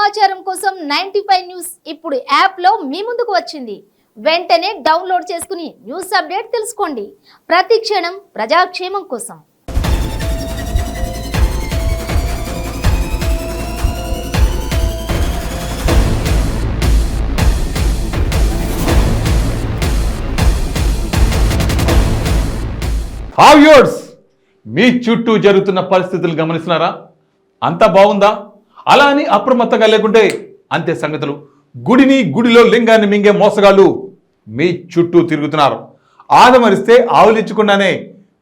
సమాచారం కోసం 95 న్యూస్ ఇప్పుడు యాప్లో మీ ముందుకు వచ్చింది. వెంటనే డౌన్లోడ్ చేసుకుని న్యూస్ అప్డేట్ తెలుసుకోండి. ప్రతి క్షణం ప్రజాక్షేమం కోసం. వ్యూవర్స్, మీ చుట్టూ జరుగుతున్న పరిస్థితులు గమనిస్తున్నారా? అంతా బాగుందా? అలా అని అప్రమత్తంగా లేకుంటే అంతే సంగతులు. గుడిలో లింగాన్ని మింగే మోసగాళ్ళు మీ చుట్టూ తిరుగుతున్నారు. ఆదమరిస్తే ఆవులించకుండానే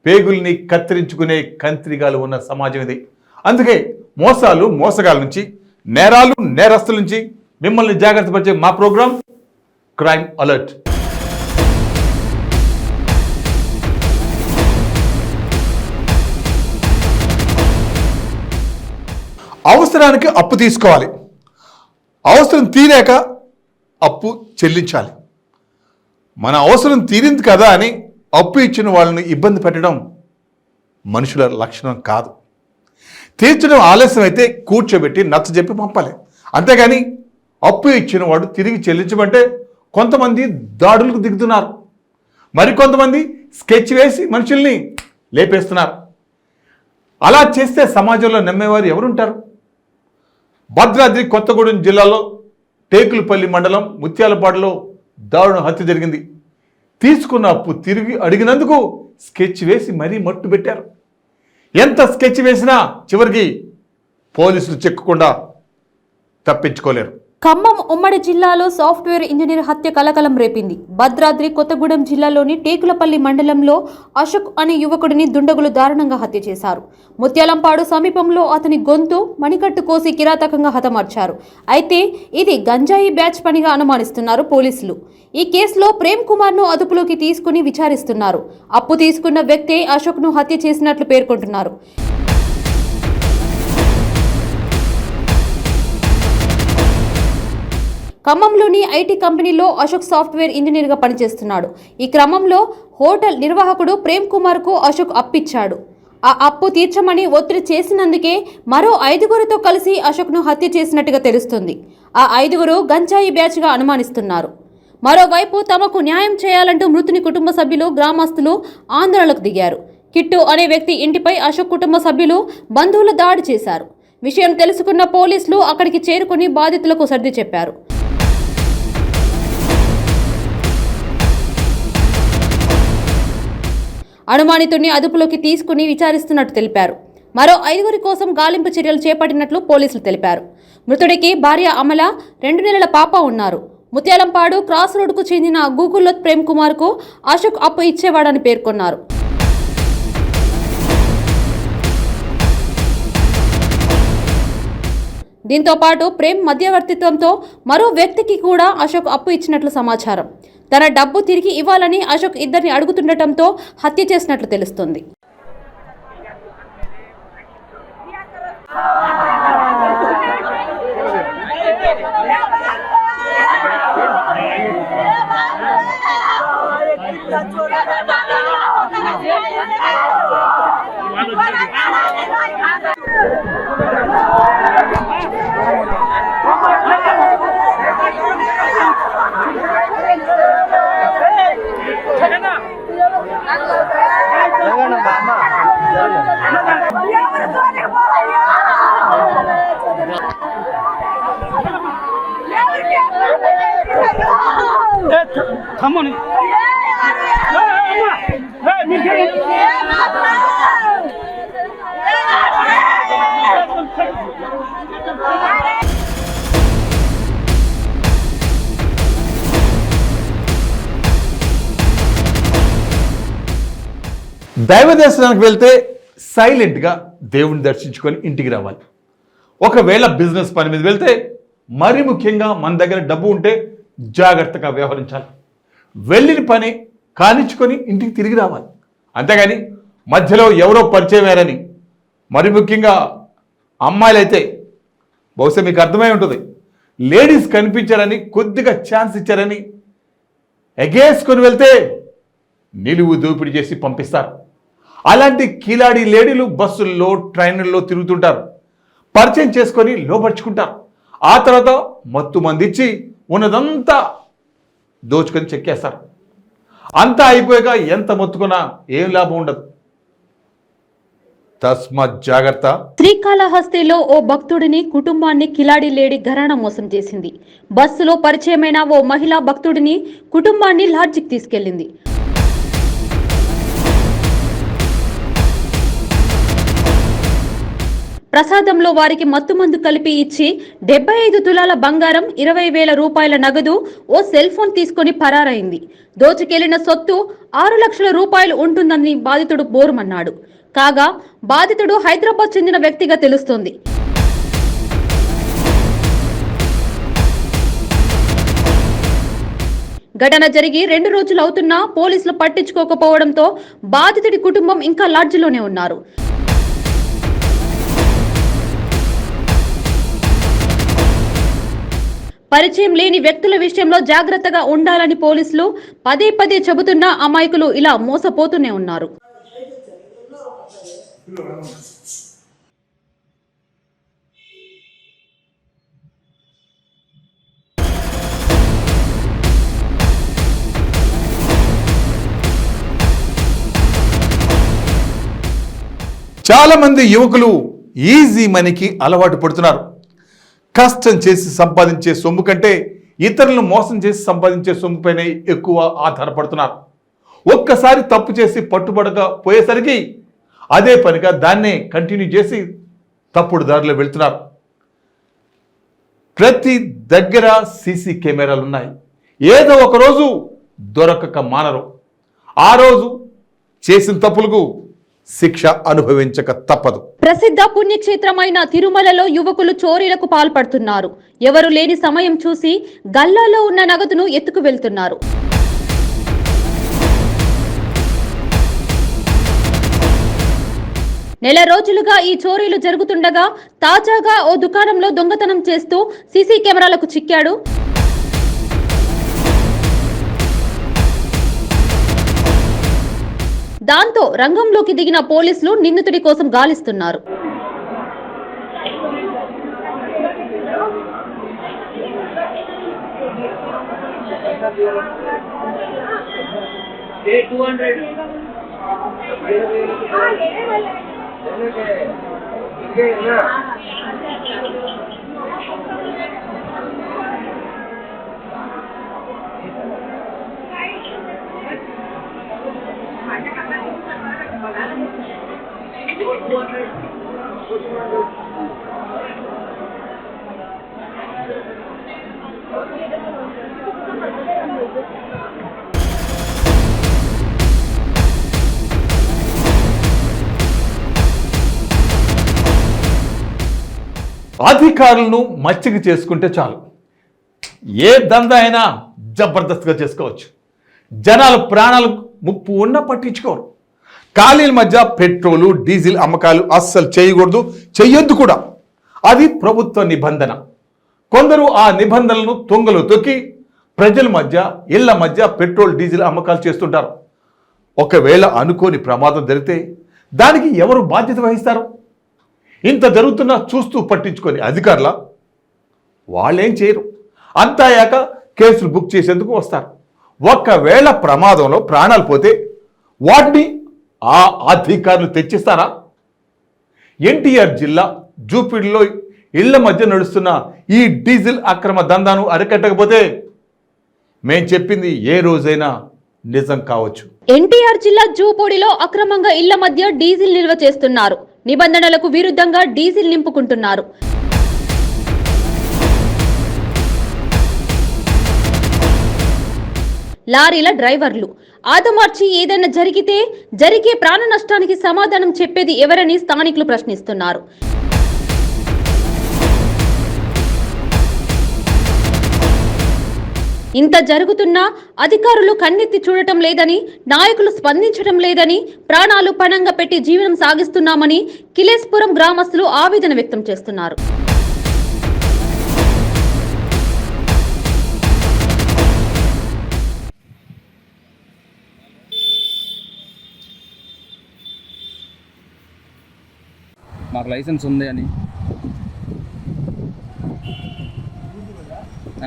పేగుల్ని కత్తిరించుకునే కంత్రిగాలు ఉన్న సమాజం ఇది. అందుకే మోసగాల నుంచి, నేరస్తుల నుంచి మిమ్మల్ని జాగ్రత్త పరిచే మా ప్రోగ్రాం క్రైమ్ అలర్ట్. అవసరానికి అప్పు తీసుకోవాలి, అవసరం తీరాక అప్పు చెల్లించాలి. మన అవసరం తీరింది కదా అని అప్పు ఇచ్చిన వాళ్ళని ఇబ్బంది పెట్టడం మనుషుల లక్షణం కాదు. తీర్చడం ఆలస్యం అయితే కూర్చోబెట్టి నచ్చజెప్పి పంపాలి. అంతేగాని అప్పు ఇచ్చిన వాడు తిరిగి చెల్లించమంటే కొంతమంది దాడులకు దిగుతున్నారు, మరికొంతమంది స్కెచ్ వేసి మనుషుల్ని లేపేస్తున్నారు. అలా చేస్తే సమాజంలో నమ్మేవారు ఎవరుంటారు? భద్రాద్రి కొత్తగూడెం జిల్లాలో టేకులపల్లి మండలం ముత్యాలపాడులో దారుణ హత్య జరిగింది. తీసుకున్న అప్పు తిరిగి అడిగినందుకు స్కెచ్ వేసి మరీ మట్టు పెట్టారు. ఎంత స్కెచ్ వేసినా చివరికి పోలీసులు చిక్కకుండా తప్పించుకోలేరు. ఖమ్మం ఉమ్మడి జిల్లాలో సాఫ్ట్వేర్ ఇంజనీర్ హత్య కలకలం రేపింది. భద్రాద్రి కొత్తగూడెం జిల్లాలోని టేకులపల్లి మండలంలో అశోక్ అనే యువకుడిని దుండగులు దారుణంగా హత్య చేశారు. ముత్యాలంపాడు సమీపంలో అతని గొంతు మణికట్టు కోసి కిరాతకంగా హతమార్చారు. అయితే ఇది గంజాయి బ్యాచ్ పనిగా అనుమానిస్తున్నారు పోలీసులు. ఈ కేసులో ప్రేమ్ కుమార్ ను అదుపులోకి తీసుకుని విచారిస్తున్నారు. అప్పు తీసుకున్న వ్యక్తే అశోక్ ను హత్య చేసినట్లు పేర్కొంటున్నారు. ఖమ్మంలోని ఐటీ కంపెనీలో అశోక్ సాఫ్ట్వేర్ ఇంజనీర్గా పనిచేస్తున్నాడు. ఈ క్రమంలో హోటల్ నిర్వాహకుడు ప్రేమ్ కుమార్కు అశోక్ అప్పిచ్చాడు. ఆ అప్పు తీర్చమని ఒత్తిడి చేసినందుకే మరో 5గురితో కలిసి అశోక్ను హత్య చేసినట్టుగా తెలుస్తుంది. ఆ 5గురు గంజాయి బ్యాచ్గా అనుమానిస్తున్నారు. మరోవైపు తమకు న్యాయం చేయాలంటూ మృతుని కుటుంబ సభ్యులు, గ్రామస్తులు ఆందోళనకు దిగారు. కిట్టు అనే వ్యక్తి ఇంటిపై అశోక్ కుటుంబ సభ్యులు, బంధువులు దాడి చేశారు. విషయం తెలుసుకున్న పోలీసులు అక్కడికి చేరుకుని బాధితులకు సర్ది చెప్పారు. అనుమానితుడిని అదుపులోకి తీసుకుని విచారిస్తున్నట్టు తెలిపారు. మరో 5గురి కోసం గాలింపు చర్యలు చేపట్టినట్లు పోలీసులు తెలిపారు. మృతుడికి భార్య అమల, 2 నెలల పాప ఉన్నారు. ముత్యాలంపాడు క్రాస్ రోడ్డుకు చెందిన గూగుల్లో ప్రేమ్ కుమార్కు అశోక్ అప్పు ఇచ్చేవాడని పేర్కొన్నారు. దీంతో పాటు ప్రేమ్ మధ్యవర్తిత్వంతో మరో వ్యక్తికి కూడా అశోక్ అప్పు ఇచ్చినట్లు సమాచారం. తన డబ్బు తిరిగి ఇవ్వాలని అశోక్ ఇద్దరిని అడుగుతుండటంతో హత్య చేసినట్లు తెలుస్తుంది. దైవ దర్శనానికి వెళ్తే సైలెంట్గా దేవుని దర్శించుకొని ఇంటికి రావాలి. ఒకవేళ బిజినెస్ పని మీద వెళ్తే మరీ ముఖ్యంగా మన దగ్గర డబ్బు ఉంటే జాగ్రత్తగా వ్యవహరించాలి. వెళ్ళిన పని కానిచ్చుకొని ఇంటికి తిరిగి రావాలి. అంతేగాని మధ్యలో ఎవరో పరిచయమేరని, మరి ముఖ్యంగా అమ్మాయిలైతే బహుశా మీకు అర్థమై ఉంటుంది, లేడీస్ కనిపించారని కొద్దిగా ఛాన్స్ ఇచ్చారని ఎగేసుకొని వెళ్తే నిలువు దోపిడీ చేసి పంపిస్తారు. అలాంటి కిలాడి లేడీలు బస్సుల్లో, ట్రైన్లలో తిరుగుతుంటారు. పరిచయం చేసుకొని లోపరుచుకుంటారు. ఆ తర్వాత మత్తు మందిచ్చి ఉన్నదంతా దోచుకొని చెక్కేస్తారు. అంతా అయిపోయాక ఎంత మొత్తుకున్నా ఏం లాభం ఉండదు. తస్మాత్ జాగ్రత్త. శ్రీకాళహస్తిలో ఓ భక్తుడిని కుటుంబాన్ని కిలాడి లేడి ఘరానా మోసం చేసింది. బస్సులో పరిచయమైన ఓ మహిళా భక్తుడిని కుటుంబాన్ని లాడ్జికి తీసుకెళ్లింది. ప్రసాదంలో వారికి మత్తుమందు కలిపి ఇచ్చి 75 తులాల బంగారం, 20,000 రూపాయల నగదు, ఓ సెల్ ఫోన్ తీసుకుని పరారైంది. దోచుకెళ్లిన సొత్తు 6 లక్షల రూపాయలు ఉంటుందని బాధితుడు బోరుమన్నాడు. కాగా బాధితుడు హైదరాబాద్ చెందిన వ్యక్తిగా తెలుస్తోంది. ఘటన జరిగి 2 రోజులు అవుతున్నా పోలీసులు పట్టించుకోకపోవడంతో బాధితుడి కుటుంబం ఇంకా లాడ్జిలోనే ఉన్నారు. పరిచయం లేని వ్యక్తుల విషయంలో జాగ్రత్తగా ఉండాలని పోలీసులు పదే పదే చెబుతున్నా అమాయకులు ఇలా మోసపోతూనే ఉన్నారు. చాలా మంది యువకులు ఈజీ మనీకి అలవాటు పడుతున్నారు. కష్టం చేసి సంపాదించే సొమ్ము కంటే ఇతరులను మోసం చేసి సంపాదించే సొమ్ముపైనే ఎక్కువ ఆధారపడుతున్నారు. ఒక్కసారి తప్పు చేసి పట్టుబడక పోయేసరికి అదే పనిగా దాన్నే కంటిన్యూ చేసి తప్పుడు దారిలో వెళ్తున్నారు. ప్రతి దగ్గర సీసీ కెమెరాలు ఉన్నాయి. ఏదో ఒక రోజు దొరకక మానరు. ఆ రోజు చేసిన తప్పులకు శిక్ష అనుభవించక తప్పదు. ప్రసిద్ధ పుణ్యక్షేత్రమైన తిరుమలలో యువకులు చోరీలకు పాల్పడుతున్నారు. ఎవరు లేని సమయం చూసి గల్లాలో ఉన్న నగదును ఎత్తుకు వెళ్తున్నారు. నెల రోజులుగా ఈ చోరీలు జరుగుతుండగా తాజాగా ఓ దుకాణంలో దొంగతనం చేస్తూ సీసీ కెమెరాలకు చిక్కాడు. దాంతో రంగంలోకి దిగిన పోలీసులు నిందితుడి కోసం గాలిస్తున్నారు. అధికారులను మచ్చిక చేసుకుంటే చాలు, ఏ దందా అయినా జబర్దస్త్గా చేసుకోవచ్చు. జనాల ప్రాణాలకు ముప్పు ఉన్నా పట్టించుకోరు. ఖాళీల మధ్య పెట్రోలు డీజిల్ అమ్మకాలు అస్సలు చేయకూడదు, చెయ్యొద్దు కూడా. అది ప్రభుత్వ నిబంధన. కొందరు ఆ నిబంధనలను తొంగలు తొక్కి ప్రజల మధ్య ఇళ్ల మధ్య పెట్రోల్ డీజిల్ అమ్మకాలు చేస్తుంటారు. ఒకవేళ అనుకోని ప్రమాదం జరిగితే దానికి ఎవరు బాధ్యత వహిస్తారు? ఇంత జరుగుతున్నా చూస్తూ పట్టించుకొని అధికారుల వాళ్ళేం చేయరు. అంతా అయ్యాక కేసులు బుక్ చేసేందుకు వస్తారు. ఒకవేళ ప్రమాదంలో ప్రాణాలు పోతే వాటిని ఆ అధికారులు తెచ్చిస్తారా? ఎన్టీఆర్ జిల్లా జూపిడిలో ఇళ్ల మధ్య నడుస్తున్న ఈ డీజిల్ అక్రమ దందాను అరికట్టకపోతే మేం చెప్పింది ఏ రోజైనా నిజం కావచ్చు. ఎన్టీఆర్ జిల్లా జూపూడిలో అక్రమంగా ఇళ్ల మధ్య డీజిల్ నిల్వ చేస్తున్నారు. నిబంధనలకు విరుద్ధంగా డీజిల్ నింపుకుంటున్నారు. లారీల డ్రైవర్లు ఆదమార్చి ఏదైనా జరిగే ప్రాణ నష్టానికి సమాధానం చెప్పేది ఎవరని స్థానికులు ప్రశ్నిస్తున్నారు. ఇంత జరుగుతున్నా అధికారులు కన్నెత్తి చూడటం లేదని, నాయకులు స్పందించడం లేదని, ప్రాణాలు పణంగా పెట్టి జీవనం సాగిస్తున్నామని కిలేస్పురం గ్రామస్తులు ఆవేదన వ్యక్తం చేస్తున్నారు. మాకు లైసెన్స్ ఉంది అని సో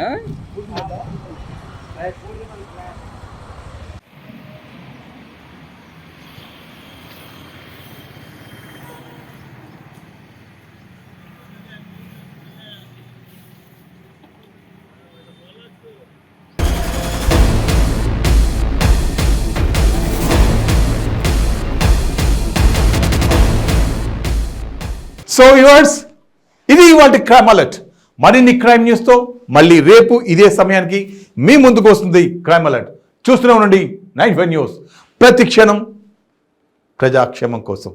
వ్యూవర్స్, ఇది ఇవాళ క్రైమ్ అలర్ట్. మరిన్ని క్రైమ్ న్యూస్తో మళ్ళీ రేపు ఇదే సమయానికి మీ ముందుకు వస్తుంది క్రైమ్ అలర్ట్. చూస్తూనే ఉండండి 95 న్యూస్, ప్రతి క్షణం ప్రజాక్షేమం కోసం.